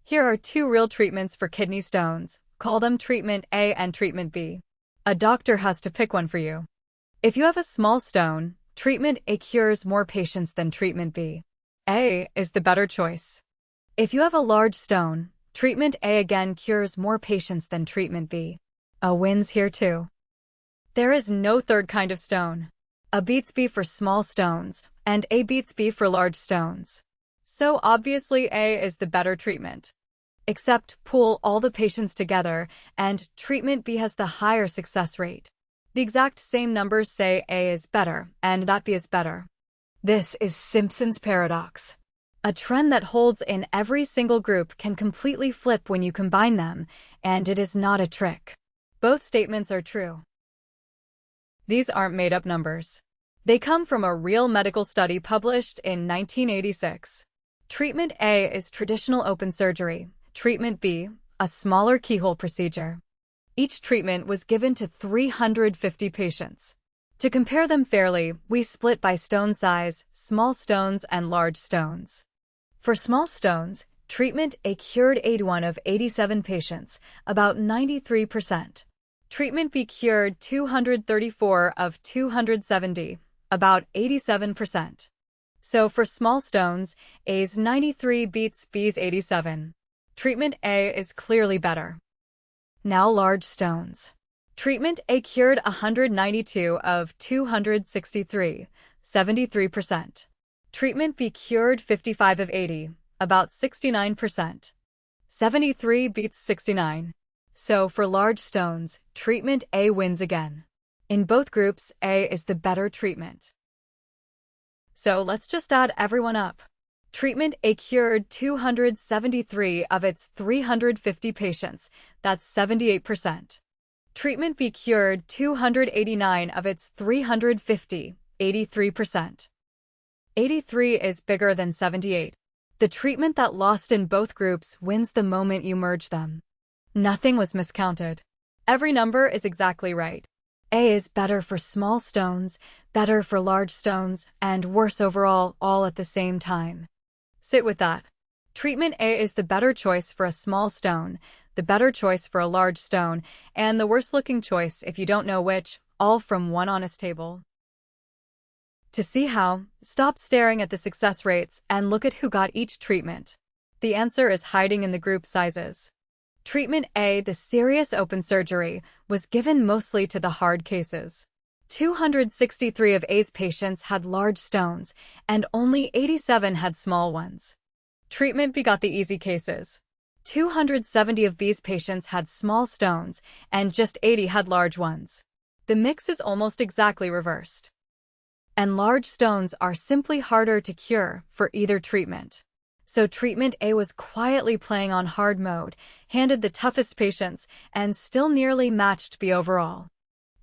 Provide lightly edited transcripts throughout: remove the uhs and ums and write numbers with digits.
Here are two real treatments for kidney stones. Call them treatment A and treatment B. A doctor has to pick one for you. If you have a small stone, treatment A cures more patients than treatment B. A is the better choice. If you have a large stone, treatment A again cures more patients than treatment B. A wins here too. There is no third kind of stone. A beats B for small stones, and A beats B for large stones. So obviously A is the better treatment. Except pool all the patients together, and treatment B has the higher success rate. The exact same numbers say A is better, and that B is better. This is Simpson's paradox. A trend that holds in every single group can completely flip when you combine them, and it is not a trick. Both statements are true. These aren't made-up numbers. They come from a real medical study published in 1986. Treatment A is traditional open surgery. Treatment B, a smaller keyhole procedure. Each treatment was given to 350 patients. To compare them fairly, we split by stone size, small stones and large stones. For small stones, treatment A cured 81 of 87 patients, about 93%. Treatment B cured 234 of 270, about 87%. So for small stones, A's 93 beats B's 87. Treatment A is clearly better. Now large stones. Treatment A cured 192 of 263, 73%. Treatment B cured 55 of 80, about 69%. 73 beats 69. So for large stones, treatment A wins again. In both groups, A is the better treatment. So let's just add everyone up. Treatment A cured 273 of its 350 patients, that's 78%. Treatment B cured 289 of its 350, 83%. 83 is bigger than 78. The treatment that lost in both groups wins the moment you merge them. Nothing was miscounted. Every number is exactly right. A is better for small stones, better for large stones, and worse overall, all at the same time. Sit with that. Treatment A is the better choice for a small stone, the better choice for a large stone, and the worst-looking choice if you don't know which, all from one honest table. To see how, stop staring at the success rates and look at who got each treatment. The answer is hiding in the group sizes. Treatment A, the serious open surgery, was given mostly to the hard cases. 263 of A's patients had large stones, and only 87 had small ones. Treatment B got the easy cases. 270 of B's patients had small stones, and just 80 had large ones. The mix is almost exactly reversed. And large stones are simply harder to cure for either treatment. So treatment A was quietly playing on hard mode, handed the toughest patients, and still nearly matched B overall.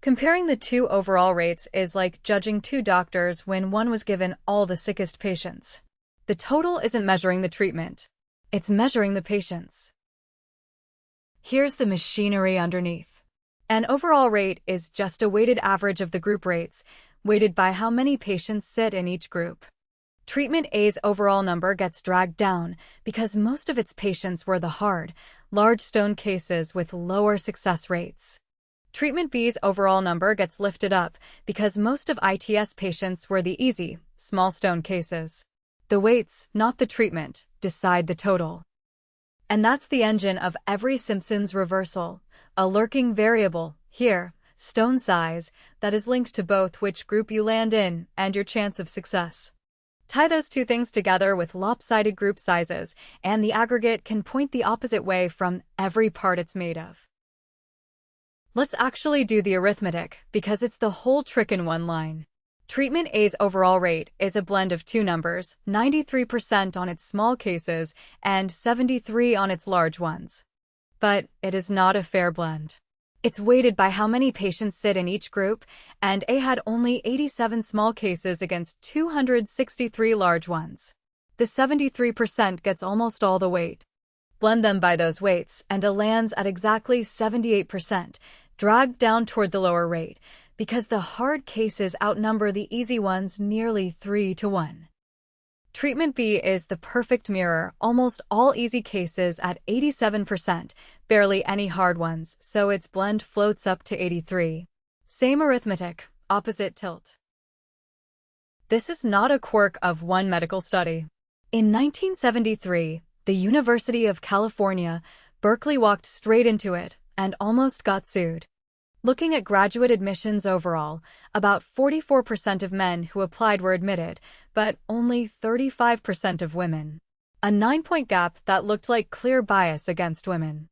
Comparing the two overall rates is like judging two doctors when one was given all the sickest patients. The total isn't measuring the treatment. It's measuring the patients. Here's the machinery underneath. An overall rate is just a weighted average of the group rates, weighted by how many patients sit in each group. Treatment A's overall number gets dragged down because most of its patients were the hard, large stone cases with lower success rates. Treatment B's overall number gets lifted up because most of ITS patients were the easy, small stone cases. The weights, not the treatment, decide the total. And that's the engine of every Simpson's reversal, a lurking variable, here, stone size, that is linked to both which group you land in and your chance of success. Tie those two things together with lopsided group sizes, and the aggregate can point the opposite way from every part it's made of. Let's actually do the arithmetic, because it's the whole trick in one line. Treatment A's overall rate is a blend of two numbers, 93% on its small cases and 73% on its large ones. But it is not a fair blend. It's weighted by how many patients sit in each group, and A had only 87 small cases against 263 large ones. The 73% gets almost all the weight. Blend them by those weights, and A lands at exactly 78%, dragged down toward the lower rate, because the hard cases outnumber the easy ones nearly 3 to 1. Treatment B is the perfect mirror, almost all easy cases at 87%, barely any hard ones, so its blend floats up to 83. Same arithmetic, opposite tilt. This is not a quirk of one medical study. In 1973, the University of California, Berkeley walked straight into it and almost got sued. Looking at graduate admissions overall, about 44% of men who applied were admitted, but only 35% of women. A 9-point gap that looked like clear bias against women.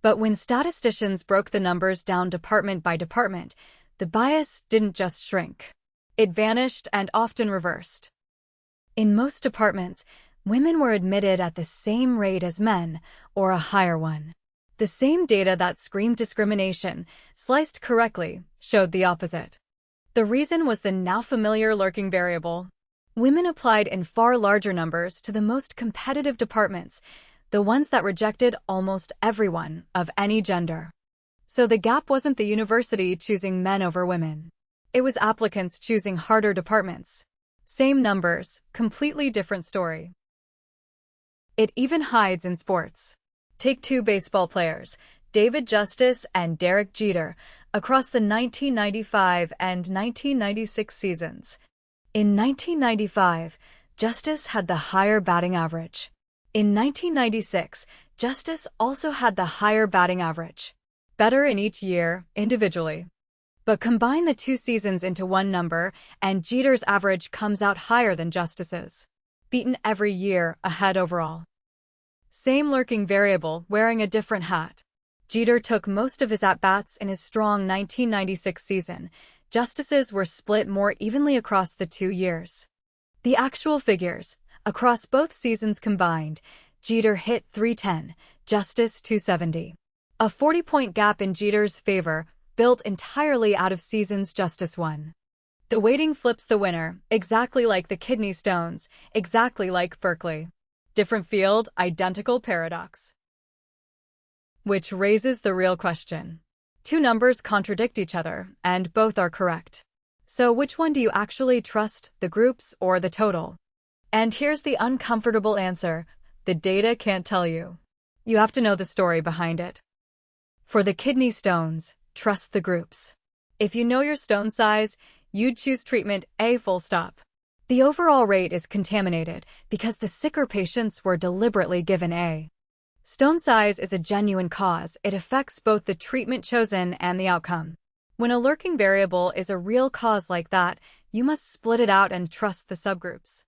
But when statisticians broke the numbers down department by department, the bias didn't just shrink. It vanished and often reversed. In most departments, women were admitted at the same rate as men, or a higher one. The same data that screamed discrimination, sliced correctly, showed the opposite. The reason was the now familiar lurking variable. Women applied in far larger numbers to the most competitive departments, the ones that rejected almost everyone of any gender. So the gap wasn't the university choosing men over women. It was applicants choosing harder departments. Same numbers, completely different story. It even hides in sports. Take two baseball players, David Justice and Derek Jeter, across the 1995 and 1996 seasons. In 1995, Justice had the higher batting average. In 1996, Justice also had the higher batting average. Better in each year, individually. But combine the two seasons into one number, and Jeter's average comes out higher than Justice's. Beaten every year, ahead overall. Same lurking variable, wearing a different hat. Jeter took most of his at-bats in his strong 1996 season. Justice's were split more evenly across the 2 years. The actual figures, across both seasons combined, Jeter hit .310, Justice .270. A 40-point gap in Jeter's favor, built entirely out of seasons Justice won. The weighting flips the winner, exactly like the kidney stones, exactly like Berkeley. Different field, identical paradox. Which raises the real question. Two numbers contradict each other, and both are correct. So which one do you actually trust, the groups or the total? And here's the uncomfortable answer: the data can't tell you. You have to know the story behind it. For the kidney stones, trust the groups. If you know your stone size, you'd choose treatment A full stop. The overall rate is contaminated because the sicker patients were deliberately given A. Stone size is a genuine cause. It affects both the treatment chosen and the outcome. When a lurking variable is a real cause like that, you must split it out and trust the subgroups.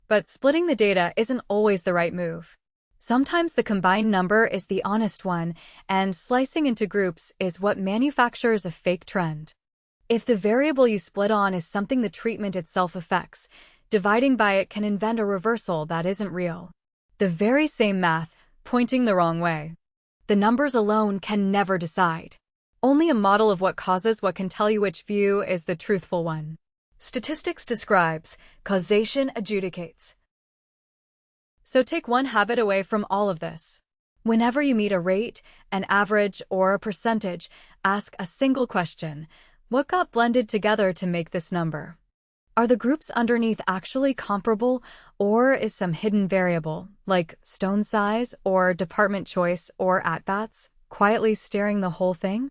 But splitting the data isn't always the right move. Sometimes the combined number is the honest one, and slicing into groups is what manufactures a fake trend. If the variable you split on is something the treatment itself affects, dividing by it can invent a reversal that isn't real. The very same math, pointing the wrong way. The numbers alone can never decide. Only a model of what causes what can tell you which view is the truthful one. Statistics describes, causation adjudicates. So take one habit away from all of this. Whenever you meet a rate, an average, or a percentage, ask a single question. What got blended together to make this number? Are the groups underneath actually comparable, or is some hidden variable, like stone size or department choice or at-bats, quietly steering the whole thing?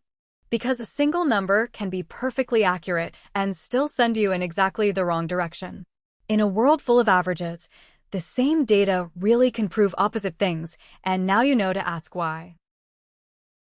Because a single number can be perfectly accurate and still send you in exactly the wrong direction. In a world full of averages, the same data really can prove opposite things, and now you know to ask why.